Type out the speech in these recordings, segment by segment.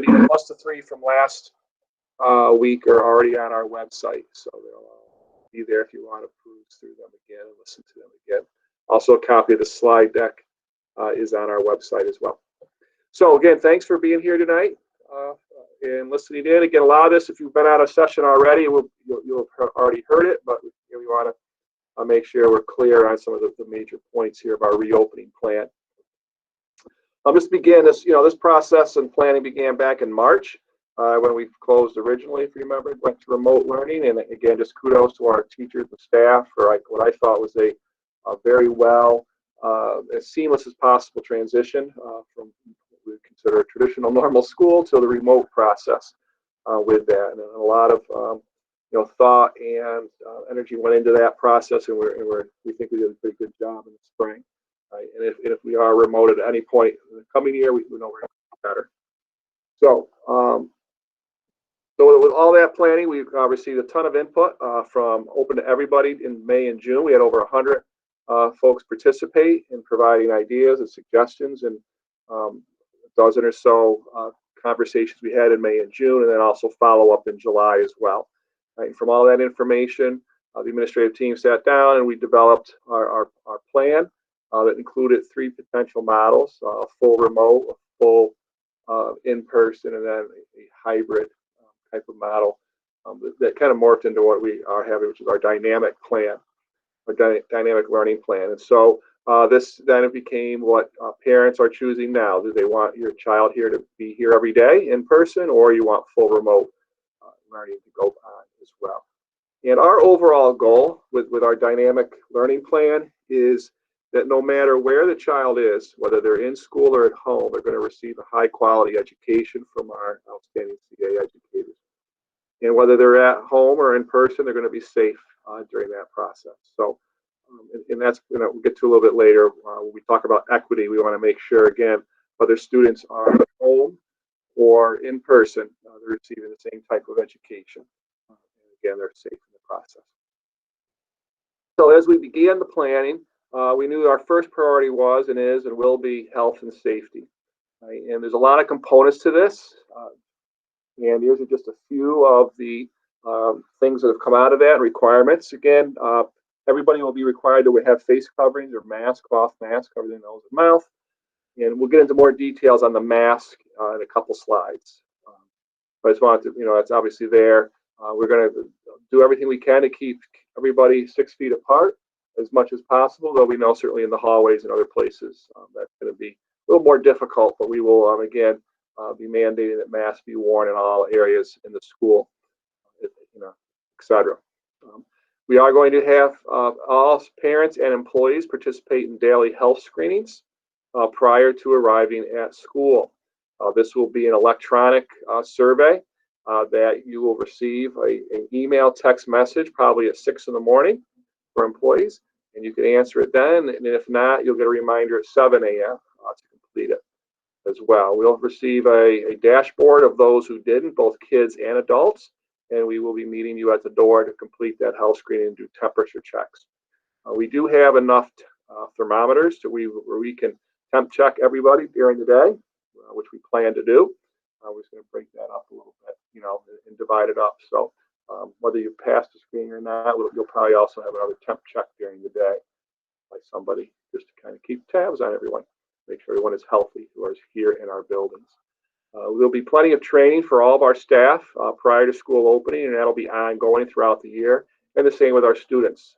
videos, plus the 3 from last week are already on our website, so they'll be there if you want to peruse through them again and listen to them again. Also, a copy of the slide deck is on our website as well. So again, thanks for being here tonight and listening in. Again, a lot of this, if you've been on a session already, you'll have already heard it, but we want to make sure we're clear on some of the major points here of our reopening plan. I'll just begin this, this process and planning began back in March when we closed originally, if you remember, went to remote learning. And again, just kudos to our teachers and staff for what I thought was a very well, as seamless as possible transition from what we would consider a traditional normal school to the remote process with that. And a lot of thought and energy went into that process, and we think we did a pretty good job in the spring. Right? And if we are remote at any point in the coming year, we know we're going to do better. So, so with all that planning, we received a ton of input from open to everybody in May and June. We had over 100 folks participate in providing ideas and suggestions, and a dozen or so conversations we had in May and June, and then also follow up in July as well. Right? And from all that information, the administrative team sat down and we developed our plan that included 3 potential models: full remote, a full in-person, and then a hybrid type of model that kind of morphed into what we are having, which is our dynamic plan, our dynamic learning plan. And so this then it became what parents are choosing now. Do they want your child here to be here every day in person, or you want full remote learning to go on as well? And our overall goal with our dynamic learning plan is that no matter where the child is, whether they're in school or at home, they're going to receive a high quality education from our outstanding CA educators. And whether they're at home or in person, they're going to be safe during that process. So, and that's, we'll get to a little bit later. When we talk about equity, we want to make sure, again, whether students are at home or in person, they're receiving the same type of education. And again, they're safe in the process. So as we began the planning, we knew our first priority was and is and will be health and safety. Right? And there's a lot of components to this. And these are just a few of the things that have come out of that, requirements. Again, everybody will be required to have face coverings or mask, cloth mask, cover their nose and mouth. And we'll get into more details on the mask in a couple slides. But I just wanted to, it's obviously there. We're going to do everything we can to keep everybody 6 feet apart as much as possible, though we know certainly in the hallways and other plays that's going to be a little more difficult, but we will, again, be mandating that masks be worn in all areas in the school, et cetera. We are going to have all parents and employees participate in daily health screenings prior to arriving at school. This will be an electronic survey that you will receive an email text message probably at 6 in the morning for employees, and you can answer it then, and if not, you'll get a reminder at 7 a.m. To complete it as well. We'll receive a dashboard of those who didn't, both kids and adults, and we will be meeting you at the door to complete that health screening and do temperature checks. We do have enough thermometers where we can temp check everybody during the day, which we plan to do. We're just going to break that up a little bit, and divide it up. So whether you pass the screening or not, you'll probably also have another temp check during the day by somebody just to kind of keep tabs on everyone, make sure everyone is healthy who is here in our buildings. There'll be plenty of training for all of our staff prior to school opening, and that'll be ongoing throughout the year. And the same with our students.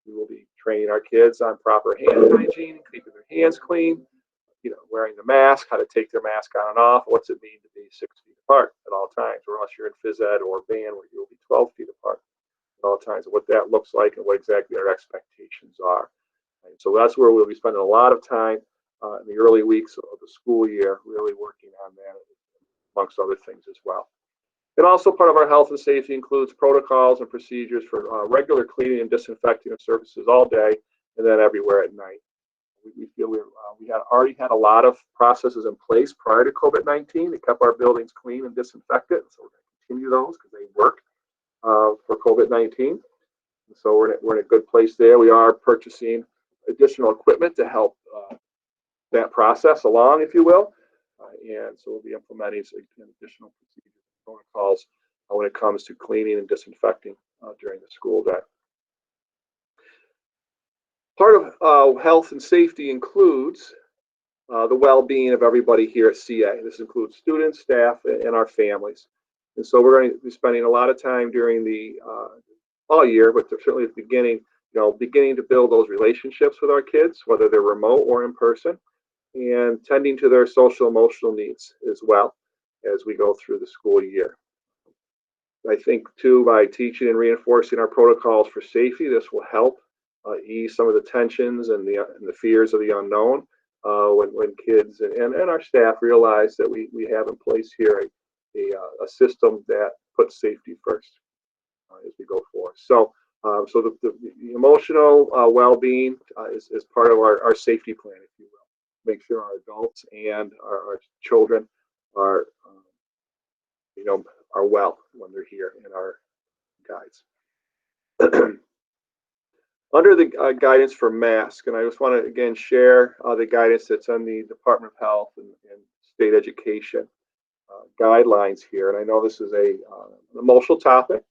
We will be training our kids on proper hand hygiene, keeping their hands clean, wearing the mask, how to take their mask on and off, what's it mean to be 6 feet apart at all times, or unless you're in phys ed or band where you'll be 12 feet apart at all times, and what that looks like and what exactly our expectations are. And so that's where we'll be spending a lot of time in the early weeks of the school year, really working on that, amongst other things as well. And also part of our health and safety includes protocols and procedures for regular cleaning and disinfecting of surfaces all day and then everywhere at night. We feel we had already had a lot of processes in place prior to COVID-19 that kept our buildings clean and disinfected. So we're going to continue those because they work for COVID-19. So we're in a good place there. We are purchasing additional equipment to help that process along, if you will. And so we'll be implementing some additional procedures and protocols when it comes to cleaning and disinfecting during the school day. Part of health and safety includes the well-being of everybody here at CA. This includes students, staff, and our families. And so we're going to be spending a lot of time during the all year, but certainly at the beginning, beginning to build those relationships with our kids, whether they're remote or in person, and tending to their social emotional needs as well as we go through the school year. I think too, by teaching and reinforcing our protocols for safety, this will help ease some of the tensions and the fears of the unknown when kids and our staff realize that we have in place here a system that puts safety first as we go forward. So the emotional well-being is part of our safety plan, if you will. Make sure our adults and our children are are well when they're here in our guides. Under the guidance for masks, and I just want to again share the guidance that's on the Department of Health and State Education guidelines here. And I know this is an emotional topic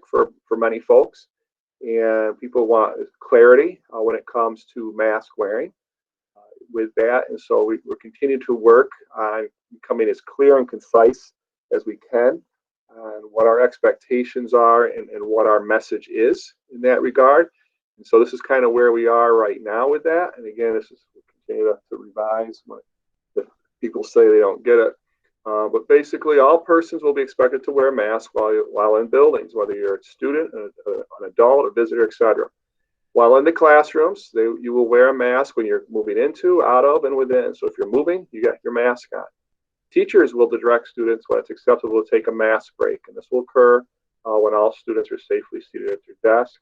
for many folks, and people want clarity when it comes to mask wearing with that. And so we're continuing to work on becoming as clear and concise as we can on what our expectations are and what our message is in that regard. And so this is kind of where we are right now with that. And again, we'll continue to revise if people say they don't get it. But basically, all persons will be expected to wear a mask while in buildings, whether you're a student, an adult, a visitor, etc. While in the classrooms, you will wear a mask when you're moving into, out of, and within. So if you're moving, you got your mask on. Teachers will direct students when it's acceptable to take a mask break, and this will occur when all students are safely seated at their desk.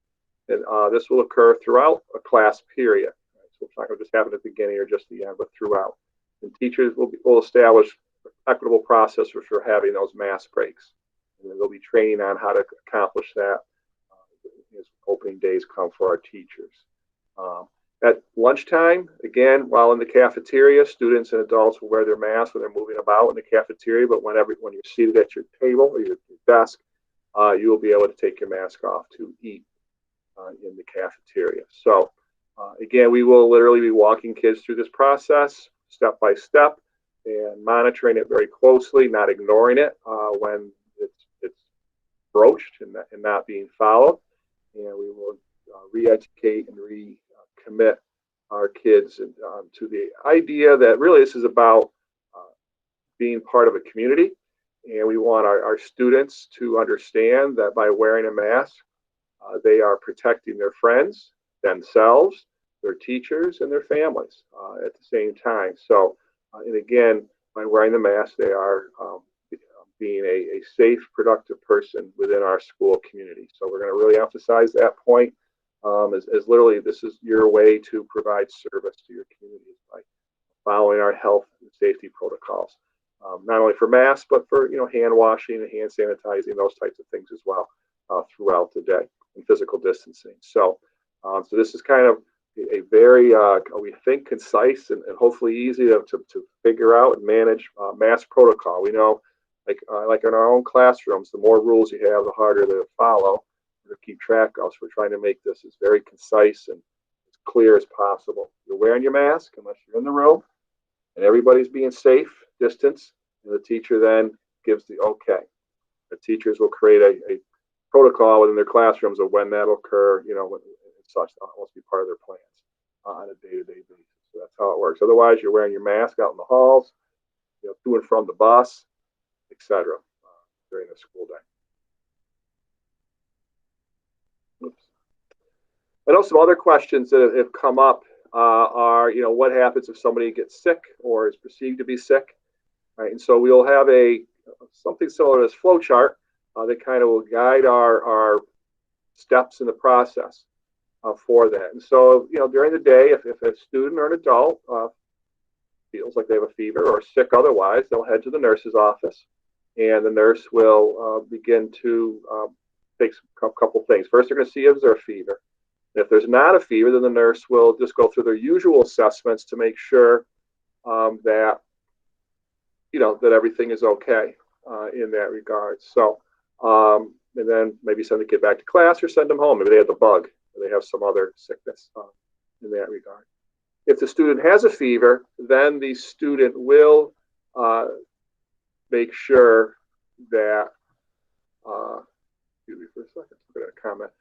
And this will occur throughout a class period. Right? So it's not going to just happen at the beginning or just the end, but throughout. And teachers will establish equitable process for having those mask breaks. And they'll be training on how to accomplish that as opening days come for our teachers. At lunchtime, again, while in the cafeteria, students and adults will wear their masks when they're moving about in the cafeteria, but when you're seated at your table or your desk, you will be able to take your mask off to eat in the cafeteria. So again, we will literally be walking kids through this process step by step and monitoring it very closely, not ignoring it when it's broached and not being followed. And we will re-educate and recommit our kids to the idea that really this is about being part of a community. And we want our students to understand that by wearing a mask, they are protecting their friends, themselves, their teachers, and their families at the same time. So, and again, by wearing the mask, they are being a safe, productive person within our school community. So we're going to really emphasize that point as literally this is your way to provide service to your community by following our health and safety protocols. Not only for masks, but for hand washing and hand sanitizing, those types of things as well throughout the day, and physical distancing. So this is kind of a very, we think, concise and hopefully easy to figure out and manage mask protocol. We know, like in our own classrooms, the more rules you have, the harder to follow or to keep track of. So we're trying to make this as very concise and as clear as possible. You're wearing your mask unless you're in the room, and everybody's being safe, distance, and the teacher then gives the okay. The teachers will create a protocol within their classrooms of when that'll occur, and such. That must be part of their plans on a day-to-day basis. So that's how it works. Otherwise, you're wearing your mask out in the halls, to and from the bus, etc. During the school day. Oops. I know some other questions that have come up are, what happens if somebody gets sick or is perceived to be sick? Right? And so we'll have something similar to this flow chart that kind of will guide our steps in the process for that. And so, during the day, if a student or an adult feels like they have a fever or sick otherwise, they'll head to the nurse's office, and the nurse will begin to take a couple things. First, they're going to see if there's a fever. And if there's not a fever, then the nurse will just go through their usual assessments to make sure that that everything is okay in that regard. So, and then maybe send the kid back to class or send them home. Maybe they have the bug or they have some other sickness in that regard. If the student has a fever, then the student will make sure that, excuse me for a second, I'm going to comment,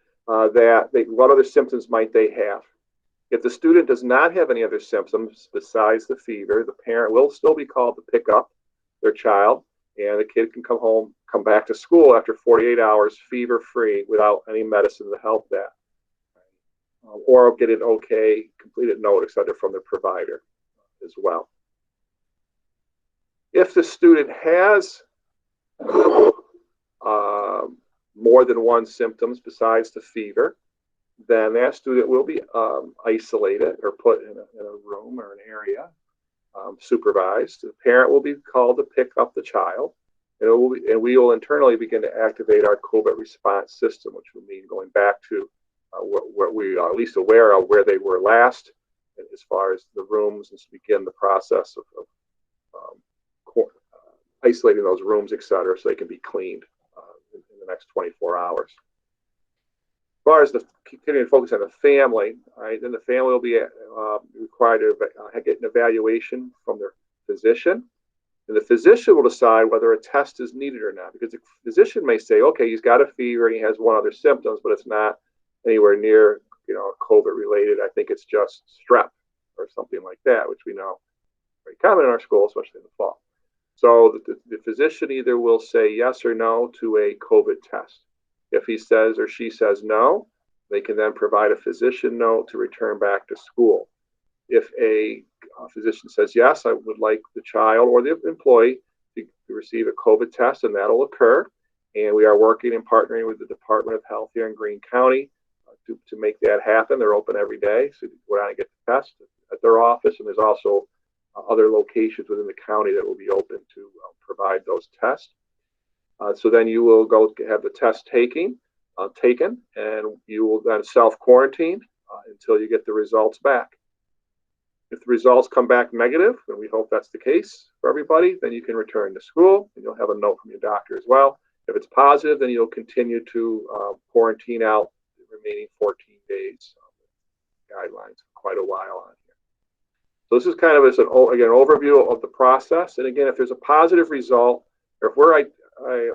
what other symptoms might they have? If the student does not have any other symptoms besides the fever, the parent will still be called to pick up their child, and the kid can come back to school after 48 hours fever-free without any medicine to help that. Or get an okay, completed notice either from the provider as well. If the student has more than one symptoms besides the fever, then that student will be isolated or put in a room or an area, supervised. The parent will be called to pick up the child, and we will internally begin to activate our COVID response system, which will mean going back to what we are at least aware of where they were last, as far as the rooms, and begin the process of isolating those rooms, et cetera, so they can be cleaned in the next 24 hours. As far as the continuing to focus on the family, right, then the family will be required to get an evaluation from their physician. And the physician will decide whether a test is needed or not, because the physician may say, okay, he's got a fever and he has one other symptoms, but it's not anywhere near, COVID related. I think it's just strep or something like that, which we know very common in our school, especially in the fall. So the physician either will say yes or no to a COVID test. If he says or she says no, they can then provide a physician note to return back to school. If a physician says yes, I would like the child or the employee to receive a COVID test, and that'll occur. And we are working and partnering with the Department of Health here in Greene County to make that happen. They're open every day, so you can go down and get the test at their office, and there's also other locations within the county that will be open to provide those tests. So then you will go have the test taken, and you will then self-quarantine until you get the results back. If the results come back negative, and we hope that's the case for everybody, then you can return to school, and you'll have a note from your doctor as well. If it's positive, then you'll continue to quarantine out the remaining 14 days. Guidelines for quite a while on here. So this is kind of an overview of the process. And again, if there's a positive result, or if we're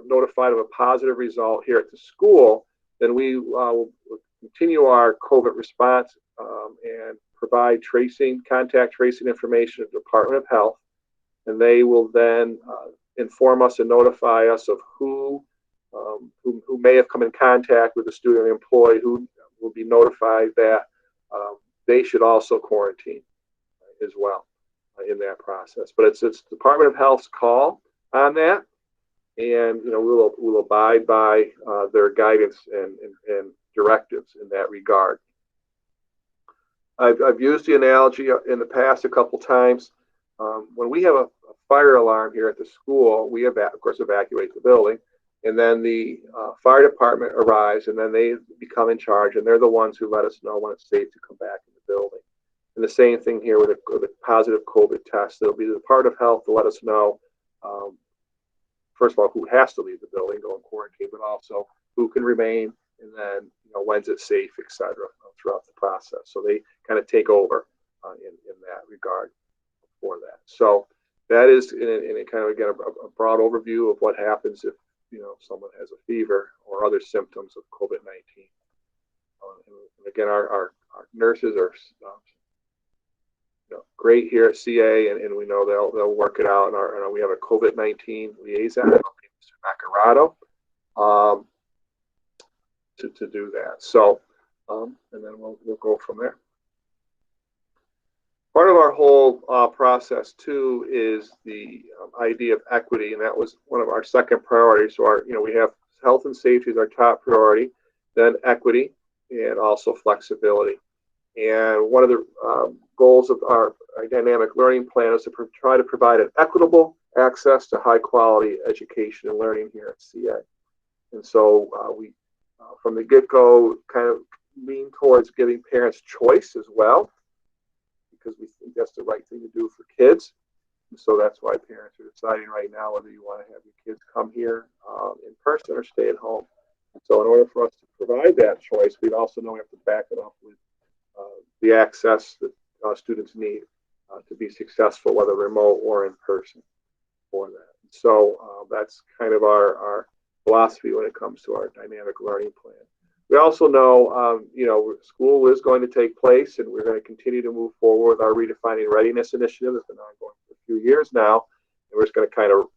notified of a positive result here at the school, then we will continue our COVID response and provide contact tracing information to the Department of Health, and they will then inform us and notify us of who may have come in contact with the student or employee, who will be notified that they should also quarantine as well in that process. But it's Department of Health's call on that, and we'll abide by their guidance and directives in that regard. I've used the analogy in the past a couple times. When we have a fire alarm here at the school, we of course evacuate the building, and then the fire department arrives, and then they become in charge, and they're the ones who let us know when it's safe to come back in the building. And the same thing here with a positive COVID test. It'll be the Department of Health to let us know, first of all, who has to leave the building, go in quarantine, but also who can remain, and then when's it safe, et cetera, throughout the process. So they kind of take over in that regard for that. So that is in a kind of, again, a broad overview of what happens if someone has a fever or other symptoms of COVID-19. And again, our nurses are great here at CA, and we know they'll work it out. And we have a COVID-19 liaison, Mr. Nacarado, to do that. So, and then we'll go from there. Part of our whole process too is the idea of equity, and that was one of our second priorities. So we have health and safety as our top priority, then equity, and also flexibility. And one of the goals of our dynamic learning plan is to try to provide an equitable access to high quality education and learning here at CA. And so we, from the get-go, kind of lean towards giving parents choice as well, because we think that's the right thing to do for kids. So that's why parents are deciding right now whether you want to have your kids come here in person or stay at home. So in order for us to provide that choice, we also know we have to back it up with the access that students need to be successful, whether remote or in person for that. So that's kind of our philosophy when it comes to our dynamic learning plan. We also know, school is going to take place, and we're going to continue to move forward with our Redefining Readiness initiative. It's been ongoing for a few years now, and we're just going to kind of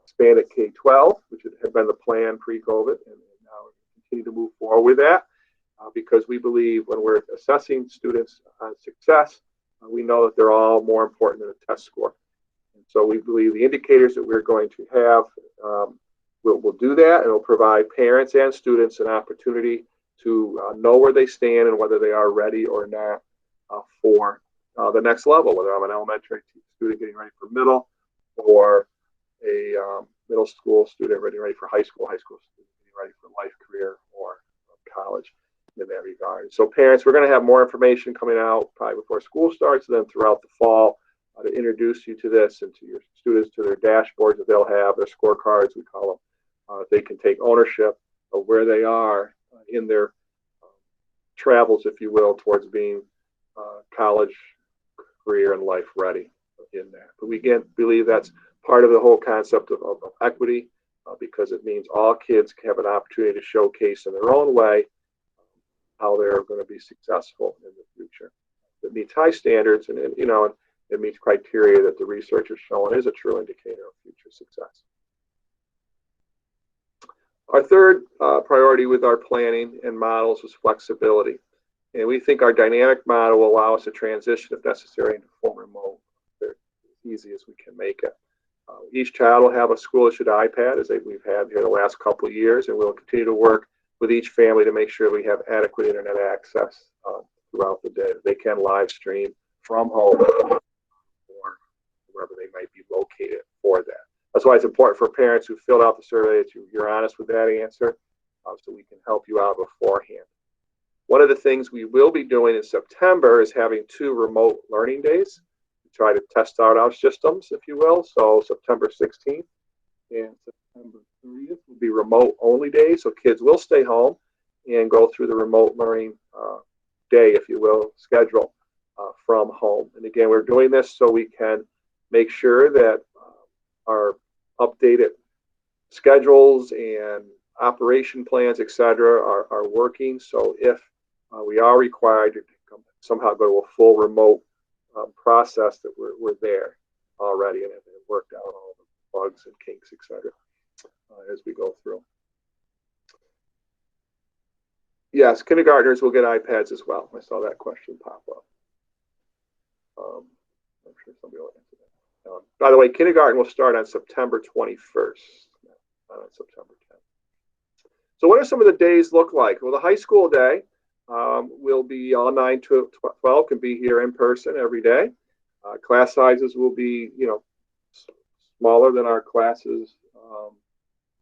expand at K-12, which had been the plan pre-COVID, and now we continue to move forward with that because we believe when we're assessing students on success, we know that they're all more important than a test score. And so we believe the indicators that we're going to have will do that, and will provide parents and students an opportunity to know where they stand and whether they are ready or not for the next level, whether I'm an elementary student getting ready for middle or a middle school student getting ready for high school student getting ready for life, career, or college in that regard. So parents, we're going to have more information coming out probably before school starts, and then throughout the fall to introduce you to this and to your students to their dashboards that they'll have, their scorecards, we call them. They can take ownership of where they are in their travels, if you will, towards being college, career, and life ready in that. But we again believe that's part of the whole concept of equity because it means all kids have an opportunity to showcase in their own way how they're going to be successful in the future. It meets high standards, and it meets criteria that the research has shown is a true indicator of future success. Our third priority with our planning and models was flexibility. And we think our dynamic model will allow us to transition, if necessary, into full remote as easy as we can make it. Each child will have a school-issued iPad, as we've had here the last couple of years, and we'll continue to work with each family to make sure we have adequate internet access throughout the day. They can live stream from home or wherever they might be located for that. That's why it's important for parents who filled out the survey that you're honest with that answer so we can help you out beforehand. One of the things we will be doing in September is having 2 remote learning days to try to test out our systems, if you will. So September 16th and September 30th will be remote only days. So kids will stay home and go through the remote learning day, if you will, schedule from home. And again, we're doing this so we can make sure that our updated schedules and operation plans, etc., are working. So if we are required to somehow go to a full remote process, that we're there already and have worked out all the bugs and kinks, etc., as we go through. Yes, kindergartners will get iPads as well. I saw that question pop up. I'm sure somebody will answer that. By the way, kindergarten will start on September 21st, not on September 10th. So what do some of the days look like? Well, the high school day will be all 9 to 12 can be here in person every day. Class sizes will be, smaller than our classes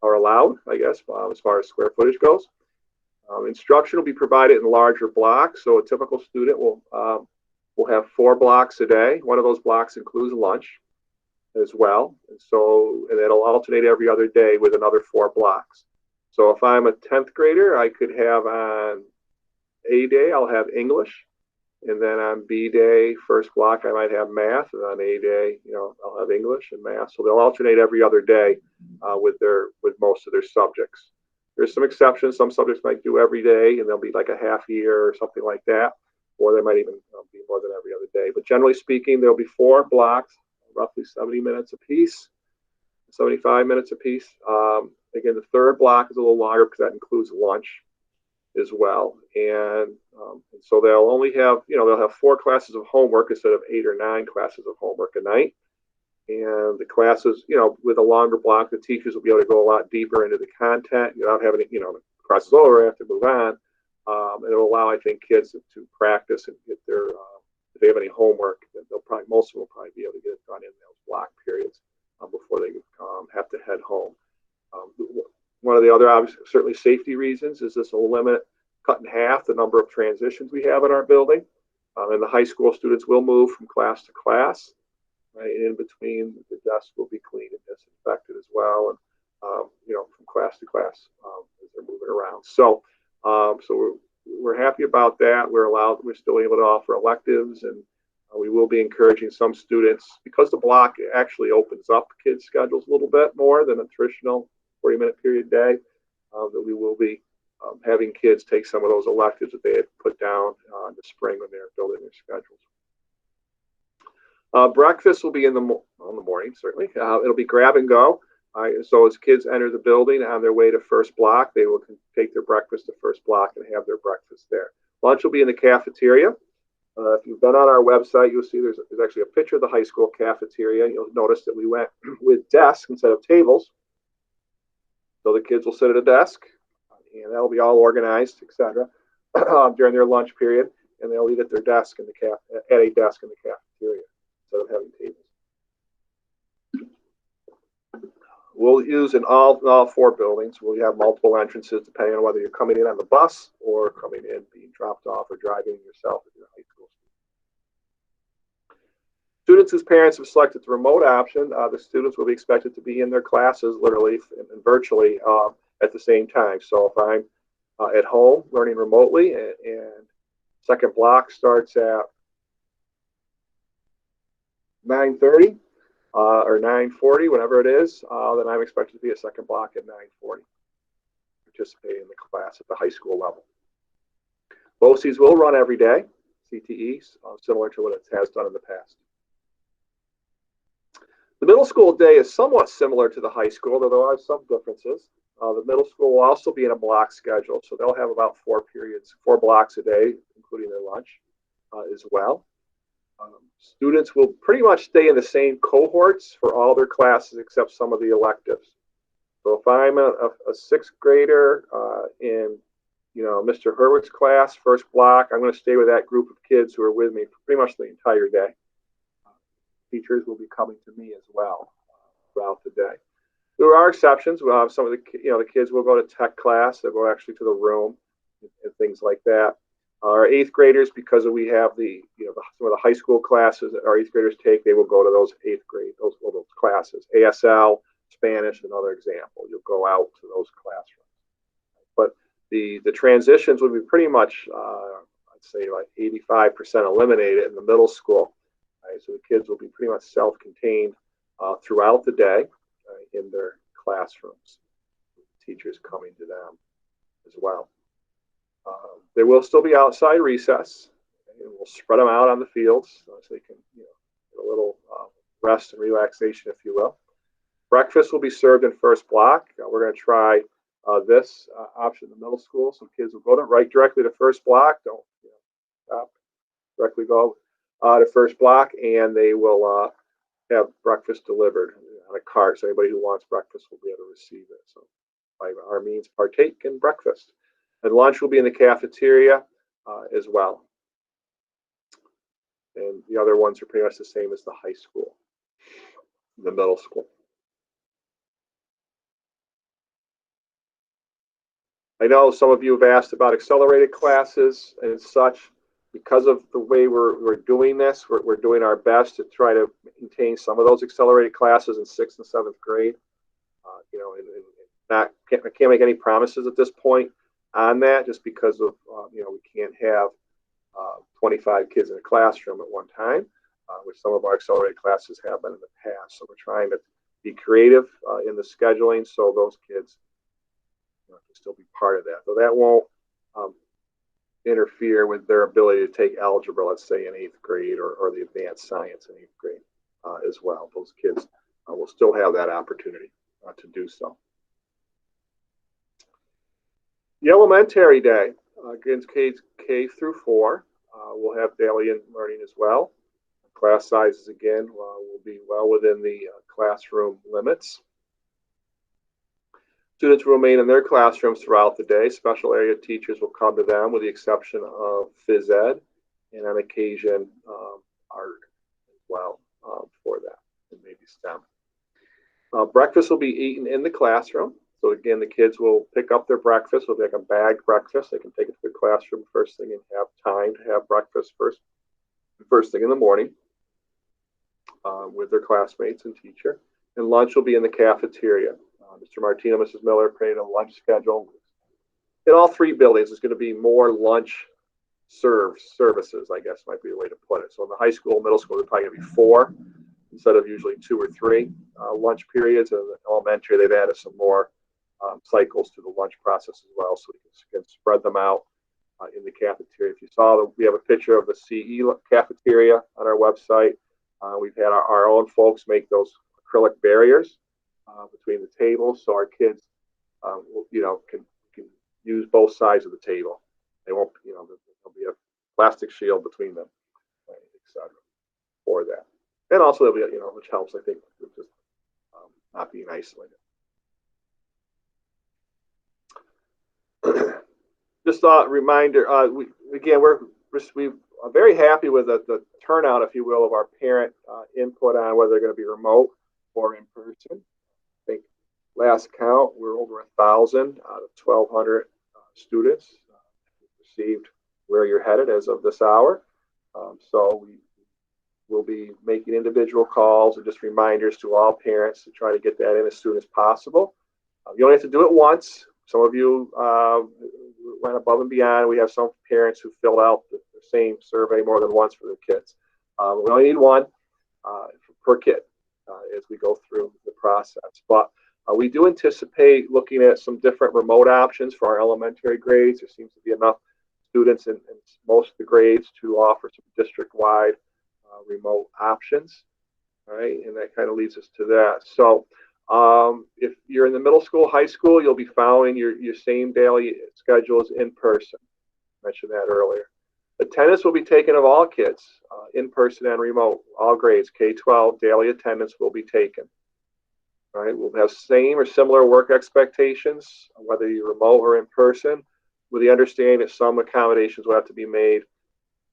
are allowed, I guess, as far as square footage goes. Instruction will be provided in larger blocks. So a typical student will have 4 blocks a day. One of those blocks includes lunch as well. And it'll alternate every other day with another 4 blocks. So if I'm a 10th grader, I could have on A day, I'll have English. And then on B day, first block, I might have math. And on A day, I'll have English and math. So they'll alternate every other day with most of their subjects. There's some exceptions. Some subjects might do every day, and they'll be like a half year or something like that. Or they might even be more than every other day. But generally speaking, there'll be 4 blocks, roughly 70 minutes apiece, 75 minutes apiece. Again, the third block is a little longer because that includes lunch as well. And so they'll only have, they'll have 4 classes of homework instead of 8 or 9 classes of homework a night. And the classes, with a longer block, the teachers will be able to go a lot deeper into the content without having to, the class is over, I have to move on. It'll allow, I think, kids to practice and get their, if they have any homework, then most of them will probably be able to get it done in those block periods before they have to head home. One of the other, obviously, certainly safety reasons is this will cut in half the number of transitions we have in our building. And the high school students will move from class to class. right? And in between, the desk will be cleaned and disinfected as well, and from class to class as they're moving around. So we're happy about that. We're still able to offer electives, and we will be encouraging some students, because the block actually opens up kids' schedules a little bit more than a traditional 40-minute period day, that we will be having kids take some of those electives that they had put down in the spring when they were building their schedules. Breakfast will be in the morning, certainly. It'll be grab and go. So as kids enter the building on their way to first block, they will take their breakfast to first block and have their breakfast there. Lunch will be in the cafeteria. If you've been on our website, you'll see there's actually a picture of the high school cafeteria. You'll notice that we went with desks instead of tables. So the kids will sit at a desk, and that'll be all organized, etc., during their lunch period, and they'll eat at their desk at a desk in the cafeteria instead of having tables. We'll use in all 4 buildings. We'll have multiple entrances depending on whether you're coming in on the bus or coming in being dropped off or driving yourself at your high school. Students whose parents have selected the remote option, the students will be expected to be in their classes literally and virtually at the same time. So if I'm at home learning remotely and second block starts at 9:30, or 9:40, whatever it is, then I'm expected to be at second block at 9:40, participating in the class at the high school level. BOCES will run every day, CTEs, similar to what it has done in the past. The middle school day is somewhat similar to the high school, though there are some differences. The middle school will also be in a block schedule, so they'll have about 4 blocks a day, including their lunch as well. Students will pretty much stay in the same cohorts for all their classes except some of the electives. So if I'm a 6th grader in Mr. Hurwitz's class, first block, I'm going to stay with that group of kids who are with me for pretty much the entire day. Teachers will be coming to me as well throughout the day. There are exceptions. We'll have some of the kids will go to tech class. They'll go actually to the room and things like that. Our 8th graders, because we have some of the high school classes that our 8th graders take, they will go to those 8th grade, those classes. ASL, Spanish, another example. You'll go out to those classrooms. But the transitions would be pretty much, I'd say like 85% eliminated in the middle school. Right? So the kids will be pretty much self-contained throughout the day in their classrooms. Teachers coming to them as well. There will still be outside recess, and we'll spread them out on the fields so they can get a little rest and relaxation, if you will. Breakfast will be served in first block. We're going to try this option in the middle school. Some kids will go directly to first block. Don't stop. Directly go to first block, and they will have breakfast delivered on a cart. So anybody who wants breakfast will be able to receive it. So by our means, partake in breakfast. And lunch will be in the cafeteria as well. And the other ones are pretty much the same as the high school, the middle school. I know some of you have asked about accelerated classes and such. Because of the way we're doing this, we're doing our best to try to maintain some of those accelerated classes in 6th and 7th grade. I can't make any promises at this point on that, just because of we can't have 25 kids in a classroom at one time, which some of our accelerated classes have been in the past. So we're trying to be creative in the scheduling so those kids can still be part of that. So that won't interfere with their ability to take algebra, let's say in 8th grade, or the advanced science in 8th grade as well. Those kids will still have that opportunity to do so. The elementary day, again, K through 4, we'll have daily learning as well. Class sizes, again, will be well within the classroom limits. Students will remain in their classrooms throughout the day. Special area teachers will come to them, with the exception of phys ed, and on occasion art as well for that, and maybe STEM. Breakfast will be eaten in the classroom. So again, the kids will pick up their breakfast. It'll be like a bagged breakfast. They can take it to the classroom first thing and have time to have breakfast first thing in the morning. with their classmates and teacher. And lunch will be in the cafeteria. Mr. Martino, Mrs. Miller created a lunch schedule. In all three buildings, there's going to be more lunch services, I guess might be the way to put it. So in the high school, middle school, there's probably going to be 4 instead of usually 2 or 3 lunch periods. And in elementary, they've added some more cycles to the lunch process as well, so we can spread them out in the cafeteria. If you saw, we have a picture of the CE cafeteria on our website. We've had our own folks make those acrylic barriers between the tables, so our kids, can use both sides of the table. They won't, there'll be a plastic shield between them, etc. for that. And also there'll be, which helps, I think, with just not being isolated. Just a reminder, we're very happy with the turnout, if you will, of our parent input on whether they're going to be remote or in person. I think last count, we're over 1,000 out of 1,200 students received where you're headed as of this hour. So we will be making individual calls and just reminders to all parents to try to get that in as soon as possible. You only have to do it once. Some of you went above and beyond. We have some parents who filled out the same survey more than once for their kids. We only need one per kid as we go through the process. But we do anticipate looking at some different remote options for our elementary grades. There seems to be enough students in most of the grades to offer some district-wide remote options. All right, and that kind of leads us to that. So if you're in the middle school, high school, you'll be following your same daily schedules in person. I mentioned that earlier. Attendance will be taken of all kids, in person and remote, all grades, K-12, daily attendance will be taken. All right, we'll have same or similar work expectations, whether you're remote or in person, with the understanding that some accommodations will have to be made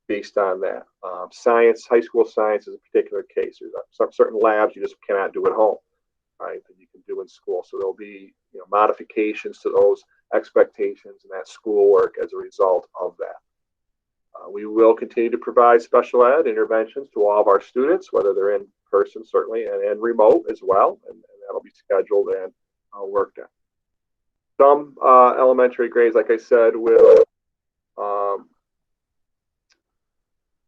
based on that. Science, high school science is a particular case. There's some certain labs you just cannot do at home, right, that you can do in school. So there'll be modifications to those expectations and that schoolwork as a result of that. We will continue to provide special ed interventions to all of our students, whether they're in person, certainly, and remote as well, and that'll be scheduled and worked on. Some elementary grades, like I said, will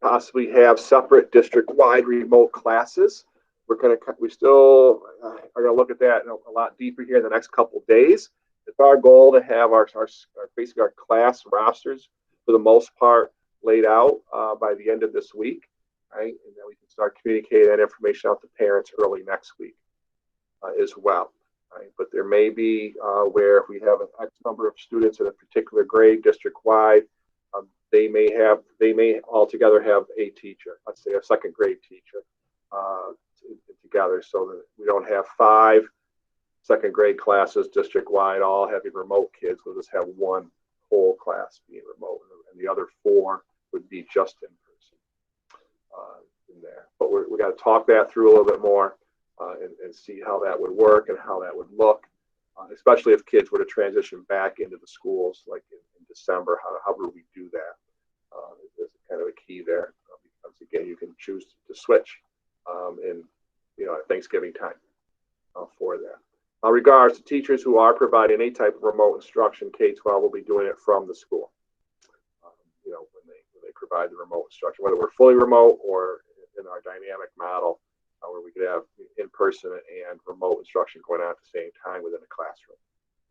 possibly have separate district-wide remote classes. We still are going to look at that a lot deeper here in the next couple of days. It's our goal to have our basically our class rosters for the most part laid out by the end of this week, right? And then we can start communicating that information out to parents early next week as well. Right? But there may be where if we have an X number of students in a particular grade district-wide, they may altogether have a teacher, let's say a second grade teacher together, so that we don't have 5 second grade classes district-wide all having remote kids. We'll just have one whole class being remote, and the other 4 would be just in person in there. But we got to talk that through a little bit more and see how that would work and how that would look, especially if kids were to transition back into the schools like in December. How would we do that? There's kind of a key there, because again, you can choose to switch in at Thanksgiving time for that. Regards to teachers who are providing any type of remote instruction, K-12 will be doing it from the school. When they provide the remote instruction, whether we're fully remote or in our dynamic model, where we could have in-person and remote instruction going on at the same time within a classroom.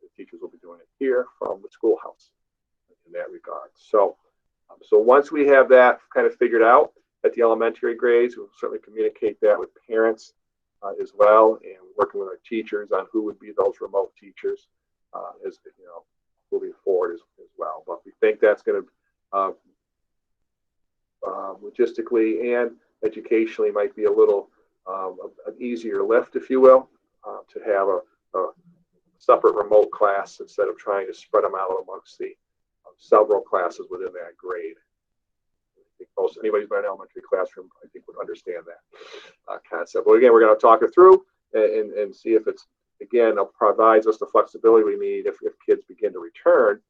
The teachers will be doing it here from the schoolhouse in that regard. So once we have that kind of figured out at the elementary grades, we'll certainly communicate that with parents as well, and working with our teachers on who would be those remote teachers as moving forward as well. But we think that's going to logistically and educationally might be a little an easier lift, if you will, to have a separate remote class instead of trying to spread them out amongst the several classes within that grade. I think anybody who's been in an elementary classroom, I think, would understand that concept. But again, we're going to talk it through and see if it's, again, it provides us the flexibility we need if kids begin to return,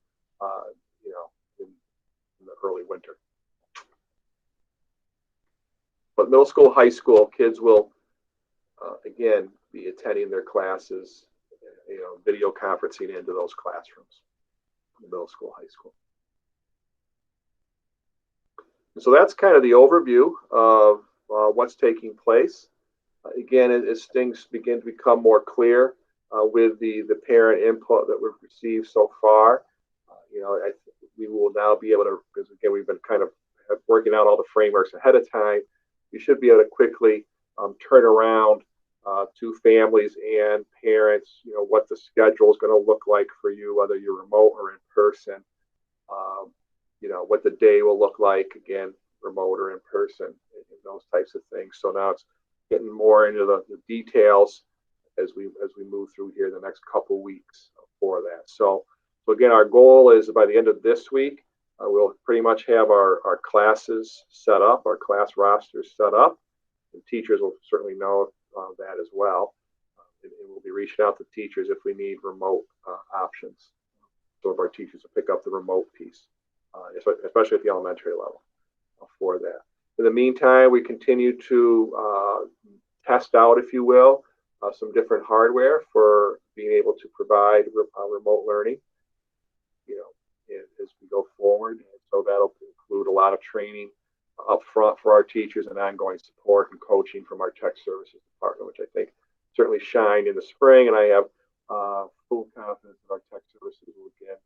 in the early winter. But middle school, high school, kids will, again, be attending their classes, video conferencing into those classrooms, middle school, high school. And so that's kind of the overview of what's taking place. Again, as things begin to become more clear with the parent input that we've received so far, we will now be able to, because again, we've been kind of working out all the frameworks ahead of time. We should be able to quickly turn around to families and parents, what the schedule is going to look like for you, whether you're remote or in person. What the day will look like, again, remote or in person, and those types of things. So now it's getting more into the details as we move through here the next couple weeks for that. So again, our goal is by the end of this week, we'll pretty much have our classes set up, our class rosters set up, and teachers will certainly know that as well. And we'll be reaching out to teachers if we need remote options. Some of our teachers will pick up the remote piece, especially at the elementary level for that. In the meantime, we continue to test out, if you will, some different hardware for being able to provide remote learning, as we go forward. And so that'll include a lot of training up front for our teachers and ongoing support and coaching from our tech services department, which I think certainly shined in the spring. And I have full confidence that our tech services will again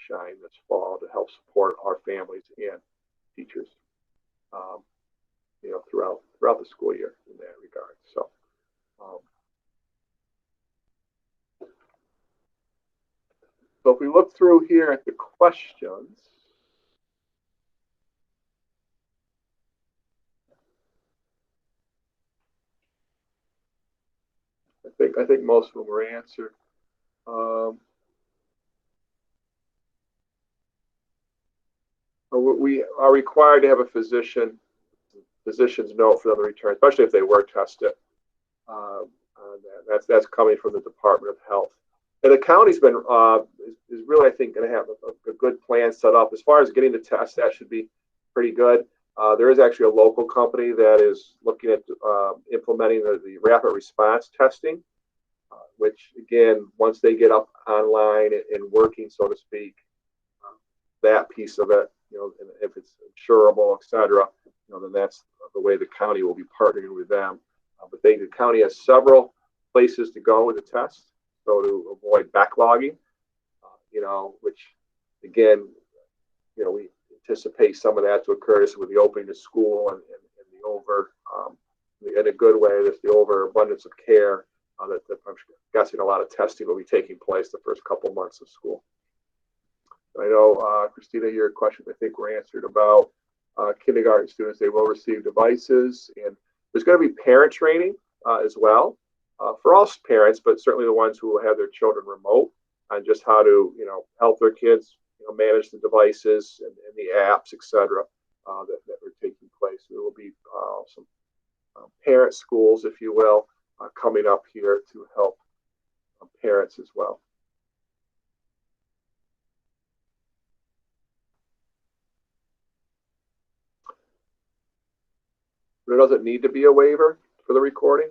shine this fall to help support our families and teachers, throughout the school year in that regard. So, so if we look through here at the questions, I think most of them were answered. We are required to have a physician's note for them to return, especially if they were tested. That's coming from the Department of Health. And the county's been is really, I think, going to have a good plan set up as far as getting the test. That should be pretty good. There is actually a local company that is looking at implementing the rapid response testing, which again, once they get up online and working, so to speak, that piece of it, and if it's insurable, et cetera, then that's the way the county will be partnering with them. But the county has several places to go with the test, so to avoid backlogging, which again, we anticipate some of that to occur with the opening of school and the over, in a good way, there's the overabundance of care that I'm guessing a lot of testing will be taking place the first couple months of school. I know, Christina, your questions I think were answered about kindergarten students. They will receive devices, and there's going to be parent training as well for all parents, but certainly the ones who will have their children remote on just how to, help their kids, manage the devices and the apps, et cetera, that are taking place. There will be some parent schools, if you will, coming up here to help parents as well. There doesn't need to be a waiver for the recording.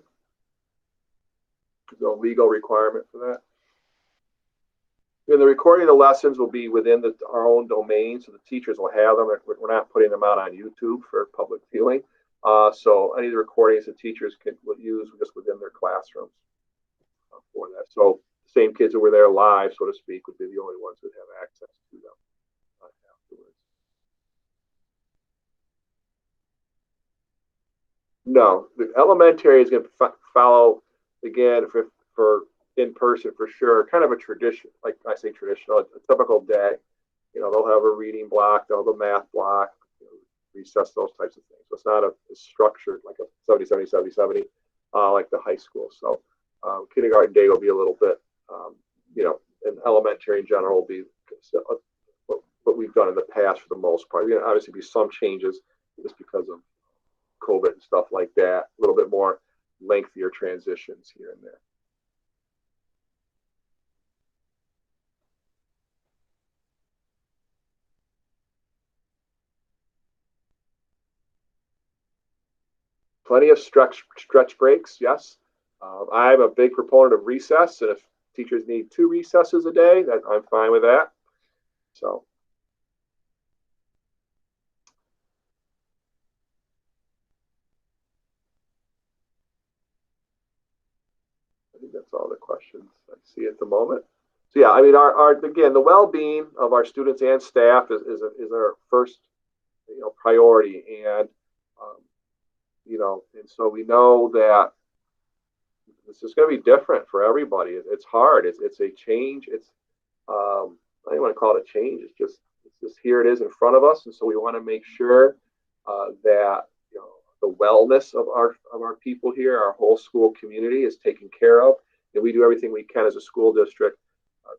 There's no legal requirement for that. And the recording of the lessons will be within our own domain, so the teachers will have them. We're not putting them out on YouTube for public viewing. So any of the recordings the teachers will use just within their classrooms for that. So the same kids who were there live, so to speak, would be the only ones that have access to them afterwards. No, the elementary is going to follow again for in person for sure. Kind of a tradition, like I say, traditional, a typical day. They'll have a reading block, they'll have a math block, recess, those types of things. So it's not a structured like a 70 like the high school. So kindergarten day will be a little bit, and elementary in general will be what we've done in the past for the most part. There's going to obviously be some changes just because of COVID and stuff like that, a little bit more lengthier transitions here and there. Plenty of stretch breaks, yes. I'm a big proponent of recess, and if teachers need 2 recesses a day, that I'm fine with that. So. I think that's all the questions I see at the moment. So yeah, I mean, our again, the well-being of our students and staff is our first, priority, and um, and so we know that this is going to be different for everybody. It's hard. It's a change. I don't want to call it a change. It's just here it is in front of us, and so we want to make sure that the wellness of our people here, our whole school community, is taken care of, and we do everything we can as a school district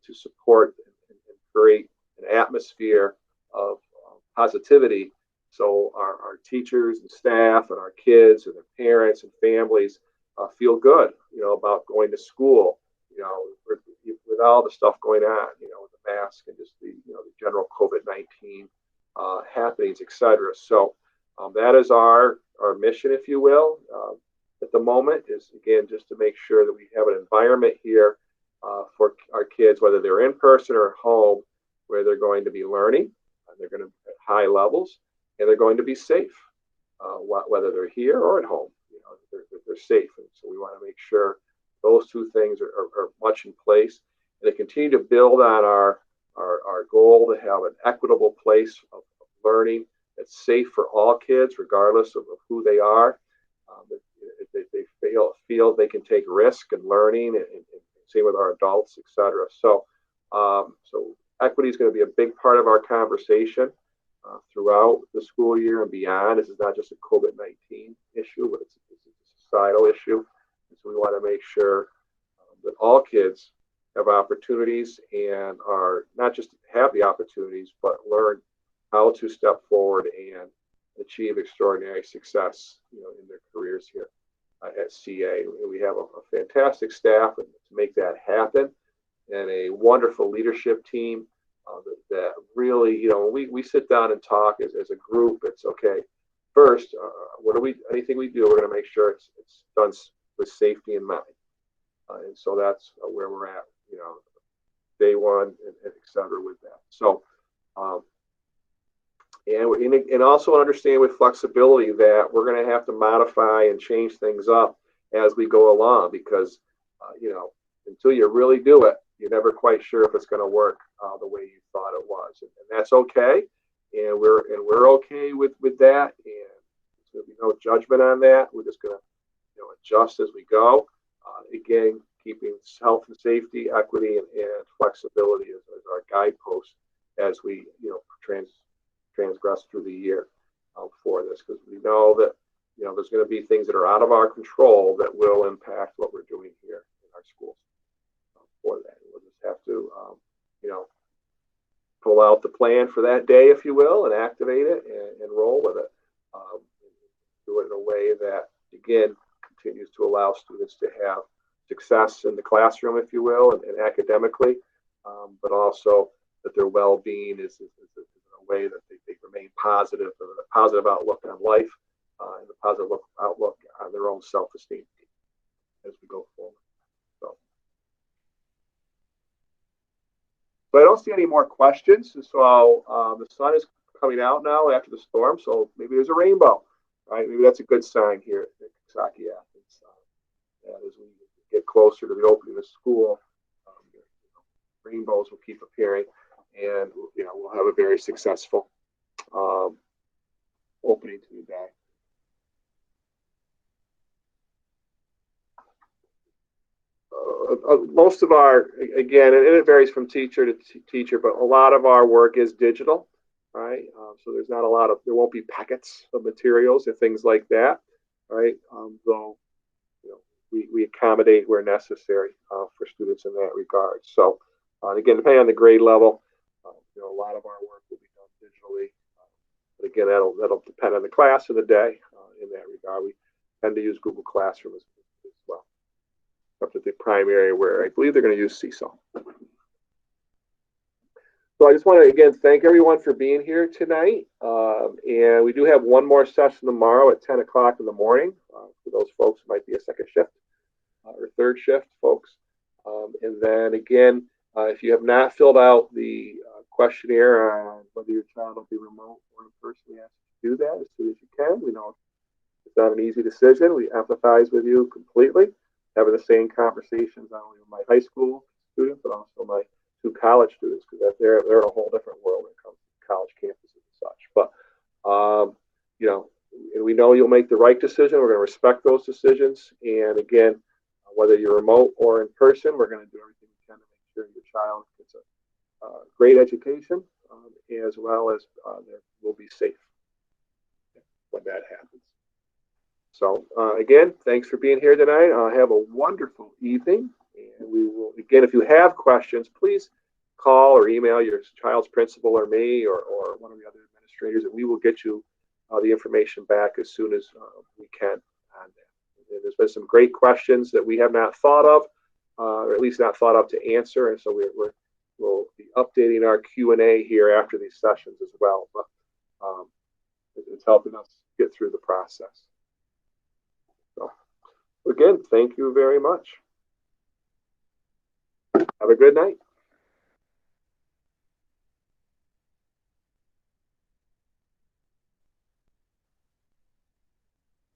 to support and create an atmosphere of positivity, so our teachers and staff and our kids and their parents and families feel good, about going to school, with all the stuff going on, with the mask and just the general COVID-19 happenings, etc. So that is our mission, if you will, at the moment, is again just to make sure that we have an environment here for our kids, whether they're in person or at home, where they're going to be learning, and they're going to be at high levels, and they're going to be safe, whether they're here or at home. They're safe, and so we want to make sure those 2 things are much in place, and to continue to build on our goal to have an equitable place of learning that's safe for all kids, regardless of who they are. If they feel they can take risk in learning, and same with our adults, etc. So equity is going to be a big part of our conversation throughout the school year and beyond. This is not just a COVID-19 issue, but it's a societal issue. And so we want to make sure that all kids have opportunities, and are not just have the opportunities, but learn how to step forward and achieve extraordinary success, in their careers here at CA. We have a fantastic staff to make that happen, and a wonderful leadership team that really, when we sit down and talk as a group, it's okay. First, anything we do, we're going to make sure it's done with safety in mind, and so that's where we're at, day one, and et cetera with that. So. And also understand with flexibility that we're going to have to modify and change things up as we go along, because until you really do it, you're never quite sure if it's going to work the way you thought it was, and that's okay. And we're okay with that, and there's going to be no judgment on that. We're just going to adjust as we go. Again, keeping health and safety, equity, and flexibility as our guideposts as we transgress through the year for this, because we know that there's going to be things that are out of our control that will impact what we're doing here in our schools for that. We'll just have to pull out the plan for that day, if you will, and activate it and roll with it. Do it in a way that, again, continues to allow students to have success in the classroom, if you will, and academically, but also that their well-being is in a way that they remain positive, with a positive outlook on life, and a positive outlook on their own self-esteem as we go forward. So I don't see any more questions. So the sun is coming out now after the storm, so maybe there's a rainbow, right? Maybe that's a good sign here at Coxsackie-Athens. As we get closer to the opening of school, rainbows will keep appearing, and we'll have a very successful opening to the day. Most of our, again, and it varies from teacher to teacher, but a lot of our work is digital, right? So there's not there won't be packets of materials and things like that, right? Though we accommodate where necessary for students in that regard. So again, depending on the grade level, a lot of our work will be done digitally. But again, that'll depend on the class and the day in that regard. We tend to use Google Classroom as well, up to the primary, where I believe they're going to use Seesaw. So I just want to, again, thank everyone for being here tonight. And we do have one more session tomorrow at 10 o'clock in the morning. those folks might be a second shift or third shift folks. And then again, if you have not filled out the questionnaire on whether your child will be remote or in person, we ask you to do that as soon as you can. We know it's not an easy decision. We empathize with you completely. Having the same conversations not only with my high school students, but also my two college students, because they're in a whole different world when it comes to college campuses and such. But you know, and we know you'll make the right decision. We're going to respect those decisions. And again, whether you're remote or in person, we're going to do everything we can to make sure your child gets a great education, as well as they will be safe when that happens. So again, thanks for being here tonight. Have a wonderful evening. And we will, again, if you have questions, please call or email your child's principal or me or one of the other administrators, and we will get you the information back as soon as we can on that. And there's been some great questions that we have not thought of, or at least not thought of to answer, and so we'll be updating our Q&A here after these sessions as well. But it's helping us get through the process. So again, thank you very much. Have a good night.